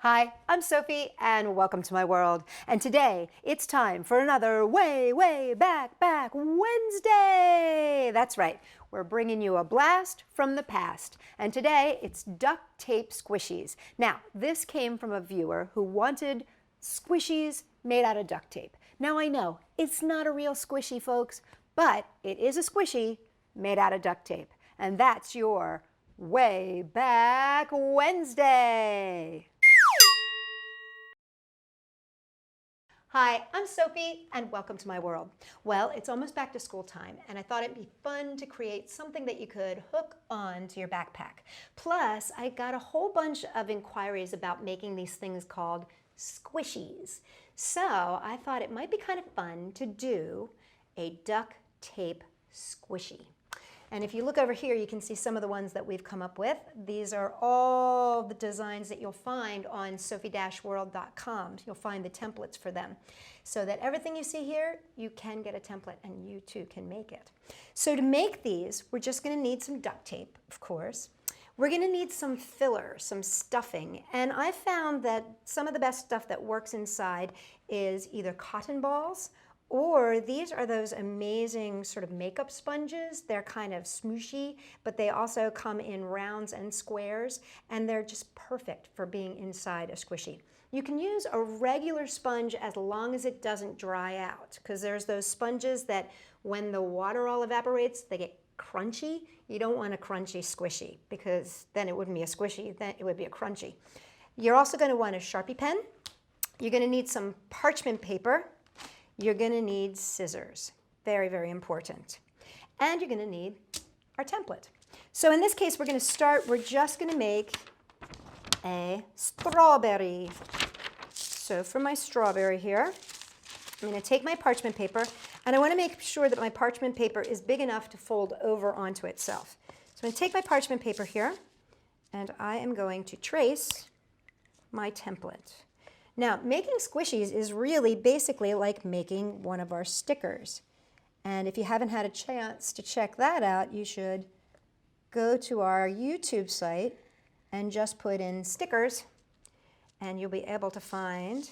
Hi, I'm Sophie, and welcome to my world. And today, it's time for another Wayback Wednesday. That's right, we're bringing you a blast from the past. And today, it's duct tape squishies. Now, this came from a viewer who wanted squishies made out of duct tape. Now, I know, it's not a real squishy, folks, but it is a squishy made out of duct tape. And that's your Wayback Wednesday. Hi, I'm Sophie, and welcome to my world. Well, it's almost back to school time, and I thought it'd be fun to create something that you could hook on to your backpack. Plus, I got a whole bunch of inquiries about making these things called squishies. So I thought it might be kind of fun to do a duct tape squishy. And if you look over here, you can see some of the ones that we've come up with. These are all the designs that you'll find on Sophie-World.com. You'll find the templates for them. So that everything you see here, you can get a template and you too can make it. So to make these, we're just gonna need some duct tape, of course. We're gonna need some filler, some stuffing. And I found that some of the best stuff that works inside is either cotton balls, or these are those amazing sort of makeup sponges. They're kind of smooshy, but they also come in rounds and squares, and they're just perfect for being inside a squishy. You can use a regular sponge as long as it doesn't dry out, because there's those sponges that when the water all evaporates, they get crunchy. You don't want a crunchy squishy, because then it wouldn't be a squishy, then it would be a crunchy. You're also going to want a Sharpie pen. You're going to need some parchment paper. You're going to need scissors, very, very important. And you're going to need our template. So in this case, we're going to start, we're just going to make a strawberry. So for my strawberry here, I'm going to take my parchment paper, and I want to make sure that my parchment paper is big enough to fold over onto itself. So I'm going to take my parchment paper here, and I am going to trace my template. Now, making squishies is really basically like making one of our stickers. And if you haven't had a chance to check that out, you should go to our YouTube site and just put in stickers, and you'll be able to find,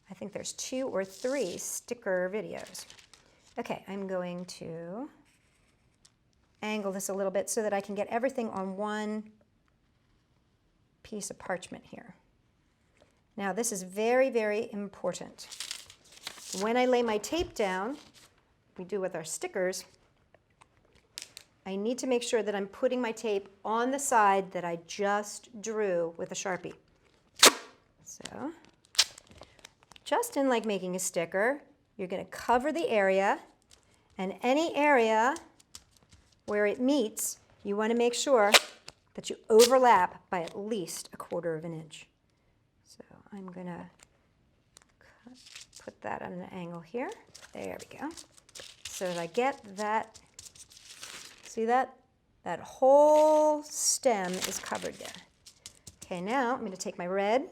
I think there's 2 or 3 sticker videos. Okay, I'm going to angle this a little bit so that I can get everything on one piece of parchment here. Now this is very, very important. When I lay my tape down, we do with our stickers, I need to make sure that I'm putting my tape on the side that I just drew with a Sharpie. So, just in like making a sticker, you're going to cover the area, and any area where it meets, you want to make sure that you overlap by at least 1/4 inch. So I'm going to put that on an angle here. There we go. So that I get that, see that? That whole stem is covered there. Okay, now I'm going to take my red.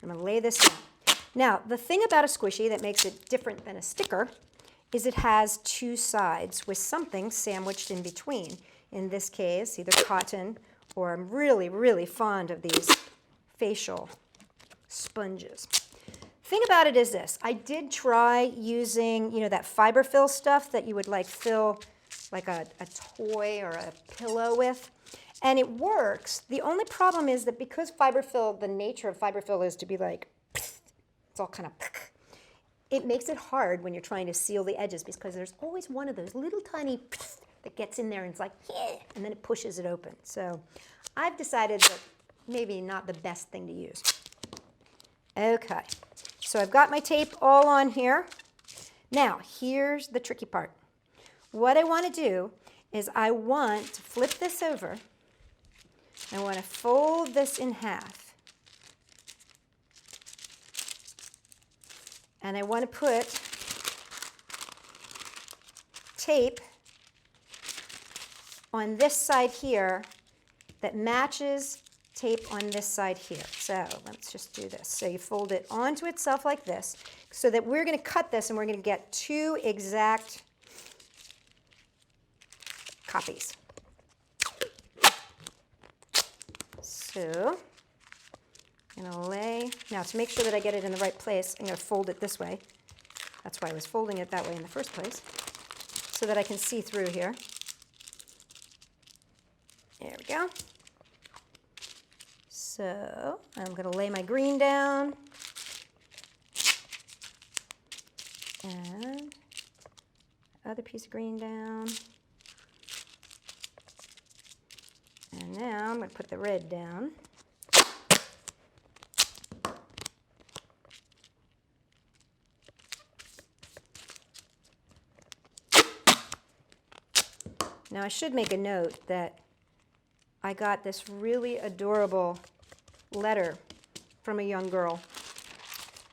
I'm going to lay this down. Now, the thing about a squishy that makes it different than a sticker is it has 2 sides with something sandwiched in between. In this case, either cotton, or I'm really, really fond of these facial sponges. Thing about it is this. I did try using, you know, that fiberfill stuff that you would like fill like a toy or a pillow with, and it works. The only problem is that because fiberfill, the nature of fiberfill is to be like, it's all kind of, it makes it hard when you're trying to seal the edges because there's always one of those little tiny that gets in there and it's like, yeah, and then it pushes it open. So I've decided that maybe not the best thing to use. Okay, so I've got my tape all on here. Now, here's the tricky part. What I want to do is I want to flip this over. I want to fold this in half. And I want to put tape on this side here that matches tape on this side here. So let's just do this. So you fold it onto itself like this so that we're going to cut this and we're going to get 2 exact copies. So I'm going to lay, now to make sure that I get it in the right place, I'm going to fold it this way. That's why I was folding it that way in the first place, so that I can see through here. There we go. So I'm going to lay my green down. And other piece of green down. And now I'm going to put the red down. Now I should make a note that I got this really adorable letter from a young girl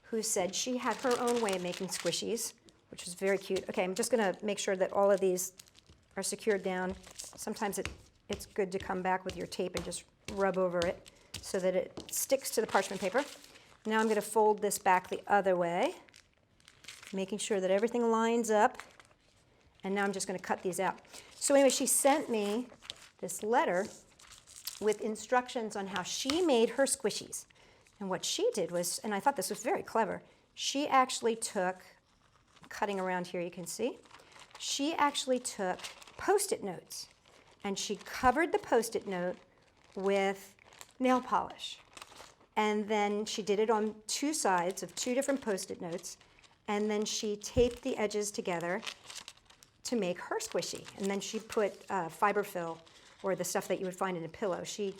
who said she had her own way of making squishies, which was very cute. Okay, I'm just going to make sure that all of these are secured down. Sometimes it's good to come back with your tape and just rub over it so that it sticks to the parchment paper. Now I'm going to fold this back the other way, making sure that everything lines up. And now I'm just going to cut these out. So anyway, she sent me this letter with instructions on how she made her squishies. And what she did was, and I thought this was very clever, she actually took, cutting around here you can see, she actually took Post-it notes and she covered the Post-it note with nail polish. And then she did it on two sides of two different Post-it notes, and then she taped the edges together to make her squishy. And then she put fiberfill, or the stuff that you would find in a pillow. She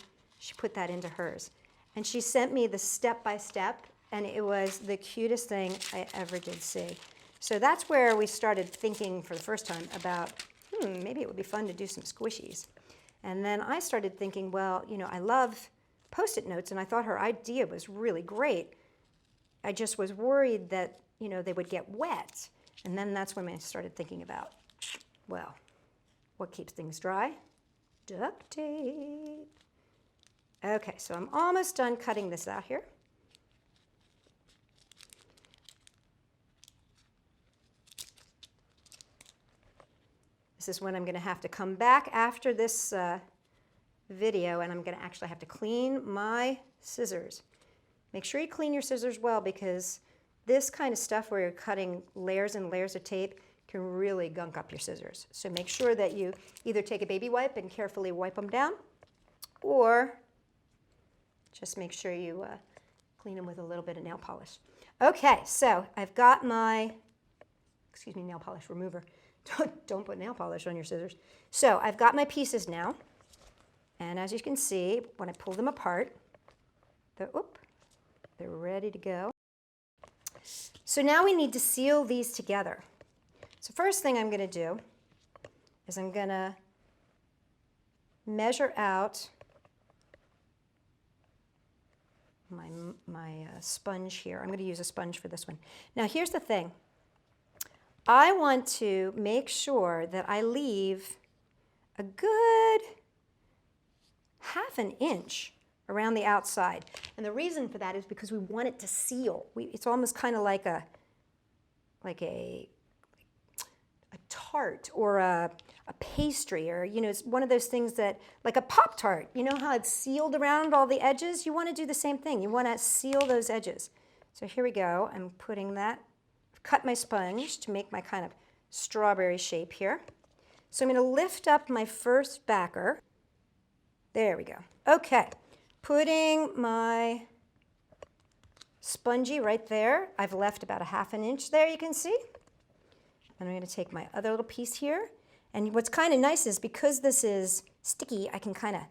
put that into hers. And she sent me the step-by-step, and it was the cutest thing I ever did see. So that's where we started thinking for the first time about, maybe it would be fun to do some squishies. And then I started thinking, well, you know, I love Post-it notes, and I thought her idea was really great. I just was worried that, you know, they would get wet. And then that's when I started thinking about, well, what keeps things dry? Duct tape. Okay, so I'm almost done cutting this out here. This is when I'm going to have to come back after this video, and I'm going to actually have to clean my scissors. Make sure you clean your scissors well, because this kind of stuff where you're cutting layers and layers of tape can really gunk up your scissors. So make sure that you either take a baby wipe and carefully wipe them down, or just make sure you clean them with a little bit of nail polish. Okay, so I've got my, nail polish remover. Don't put nail polish on your scissors. So I've got my pieces now, and as you can see, when I pull them apart, they're ready to go. So now we need to seal these together. So first thing I'm going to do is I'm going to measure out my sponge here. I'm going to use a sponge for this one. Now here's the thing. I want to make sure that I leave a good ½ an inch around the outside. And the reason for that is because we want it to seal. It's almost kind of like a tart or a pastry, or, you know, it's one of those things that, like a Pop-Tart, you know how it's sealed around all the edges? You want to do the same thing. You want to seal those edges. So here we go. I'm putting that, cut my sponge to make my kind of strawberry shape here. So I'm going to lift up my first backer. There we go. Okay, putting my spongy right there. I've left about ½ an inch there, you can see. And I'm going to take my other little piece here. And what's kind of nice is because this is sticky, I can kind of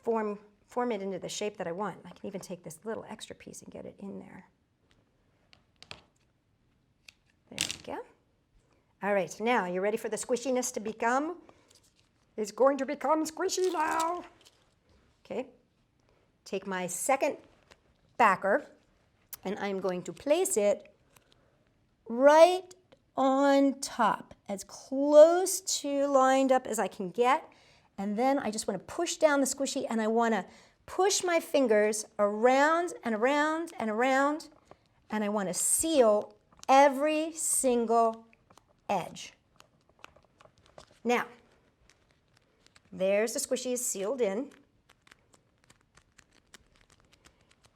form it into the shape that I want. I can even take this little extra piece and get it in there. There we go. All right, now you ready for the squishiness to become? It's going to become squishy now. Okay, take my second backer, and I'm going to place it right on top, as close to lined up as I can get. And then I just want to push down the squishy, and I want to push my fingers around and around and around, and I want to seal every single edge. Now, There's the squishies sealed in.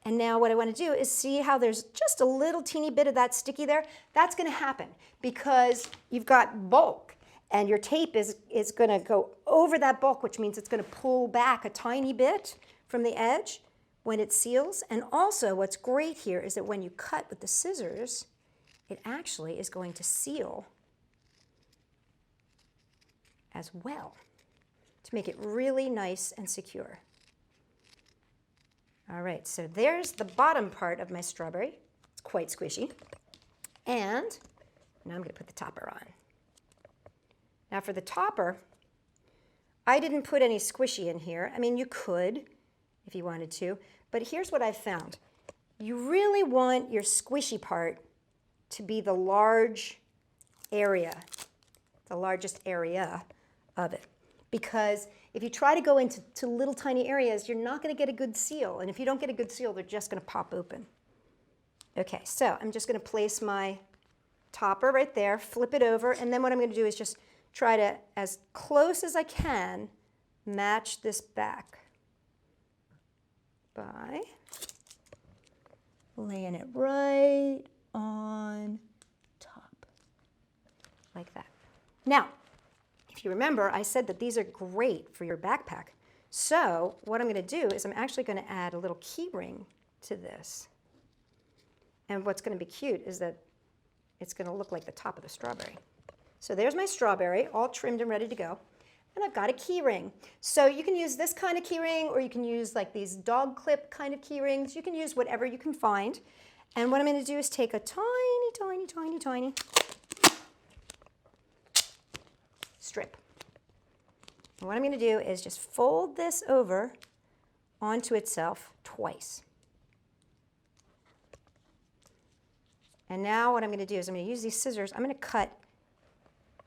And now what I want to do is see how there's just a little teeny bit of that sticky there. That's going to happen because you've got bulk and your tape is going to go over that bulk, which means it's going to pull back a tiny bit from the edge when it seals. And also what's great here is that when you cut with the scissors, it actually is going to seal as well to make it really nice and secure. All right, so there's the bottom part of my strawberry. It's quite squishy. And now I'm going to put the topper on. Now for the topper, I didn't put any squishy in here. I mean, you could if you wanted to, but here's what I've found. You really want your squishy part to be the large area, the largest area of it. Because if you try to go into little tiny areas, you're not going to get a good seal. And if you don't get a good seal, they're just going to pop open. Okay, so I'm just going to place my topper right there, flip it over, and then what I'm going to do is just try to, as close as I can, match this back by laying it right on top, like that. Now, if you remember, I said that these are great for your backpack. So what I'm going to do is I'm actually going to add a little key ring to this. And what's going to be cute is that it's going to look like the top of the strawberry. So there's my strawberry, all trimmed and ready to go. And I've got a key ring. So you can use this kind of key ring, or you can use like these dog clip kind of key rings. You can use whatever you can find. And what I'm going to do is take a tiny, tiny, tiny, tiny strip. And what I'm going to do is just fold this over onto itself twice. And now what I'm going to do is I'm going to use these scissors. I'm going to cut.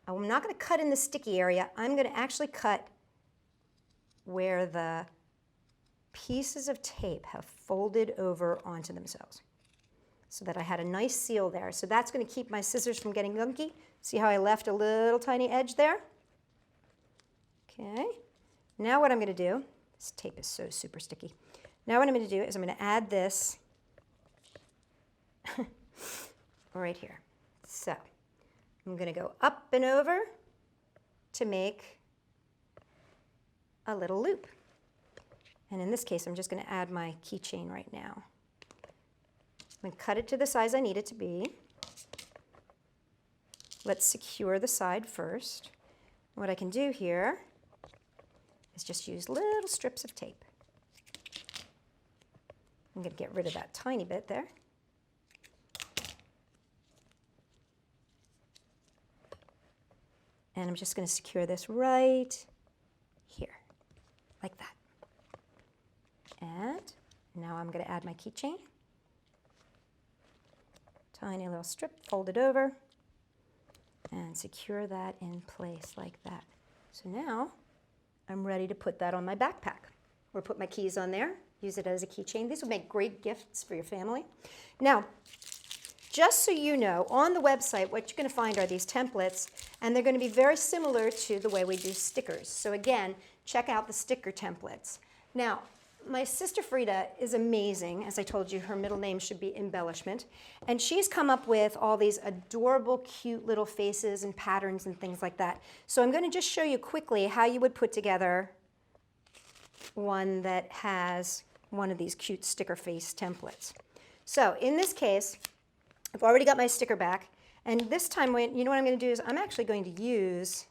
I'm not going to cut in the sticky area. I'm going to actually cut where the pieces of tape have folded over onto themselves so that I had a nice seal there. So that's going to keep my scissors from getting gunky. See how I left a little tiny edge there? Okay. Now what I'm going to do, this tape is so super sticky. Now what I'm going to do is I'm going to add this right here. So I'm going to go up and over to make a little loop. And in this case, I'm just going to add my keychain right now. I'm going to cut it to the size I need it to be. Let's secure the side first. What I can do here is just use little strips of tape. I'm going to get rid of that tiny bit there. And I'm just going to secure this right here, like that. And now I'm going to add my keychain. Tiny little strip, fold it over, and secure that in place like that. So now I'm ready to put that on my backpack, or put my keys on there, use it as a keychain. These would make great gifts for your family. Now, just so you know, on the website, what you're going to find are these templates, and they're going to be very similar to the way we do stickers. So again, check out the sticker templates. Now, my sister Frida is amazing. As I told you, her middle name should be Embellishment. And she's come up with all these adorable, cute little faces and patterns and things like that. So I'm going to just show you quickly how you would put together one that has one of these cute sticker face templates. So in this case, I've already got my sticker back. And this time, you know what I'm going to do is I'm actually going to use,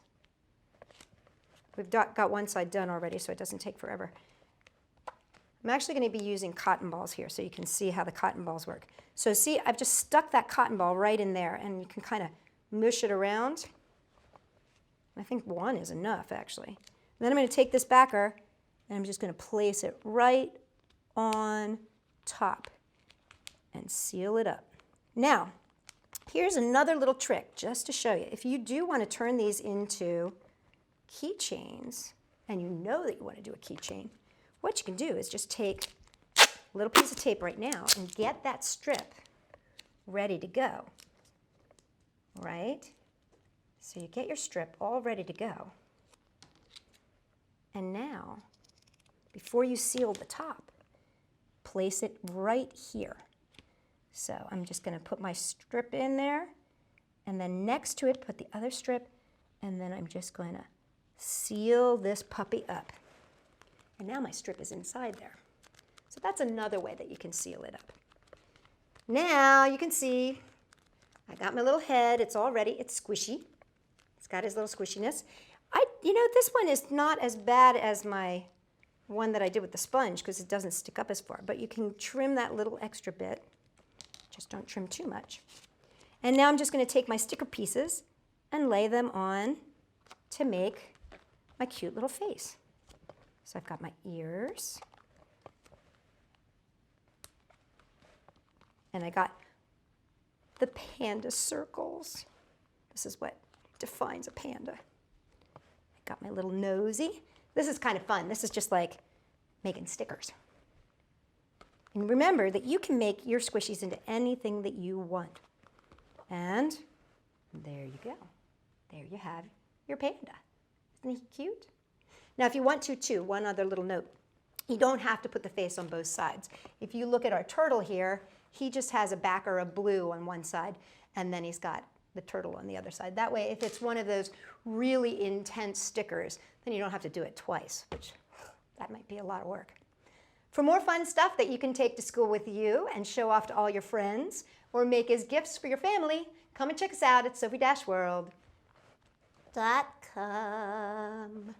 we've got one side done already, so it doesn't take forever. I'm actually going to be using cotton balls here so you can see how the cotton balls work. So see, I've just stuck that cotton ball right in there, and you can kind of mush it around. I think one is enough, actually. And then I'm going to take this backer, and I'm just going to place it right on top and seal it up. Now, here's another little trick just to show you. If you do want to turn these into keychains, and you know that you want to do a keychain, what you can do is just take a little piece of tape right now and get that strip ready to go, right? So you get your strip all ready to go. now, before you seal the top, place it right here. So I'm just going to put my strip in there, and then next to it put the other strip, and then I'm just going to seal this puppy up. And now my strip is inside there. So that's another way that you can seal it up. Now you can see I got my little head. It's all ready. It's squishy. It's got his little squishiness. This one is not as bad as my one that I did with the sponge because it doesn't stick up as far, but you can trim that little extra bit. Just don't trim too much. And now I'm just going to take my sticker pieces and lay them on to make my cute little face. So I've got my ears. And I got the panda circles. This is what defines a panda. I got my little nosy. This is kind of fun. This is just like making stickers. And remember that you can make your squishies into anything that you want. And there you go. There you have your panda. Isn't he cute? Now, if you want to, too, one other little note. You don't have to put the face on both sides. If you look at our turtle here, he just has a backer of blue on one side, and then he's got the turtle on the other side. That way, if it's one of those really intense stickers, then you don't have to do it twice, which that might be a lot of work. For more fun stuff that you can take to school with you and show off to all your friends or make as gifts for your family, come and check us out at Sophie-World.com.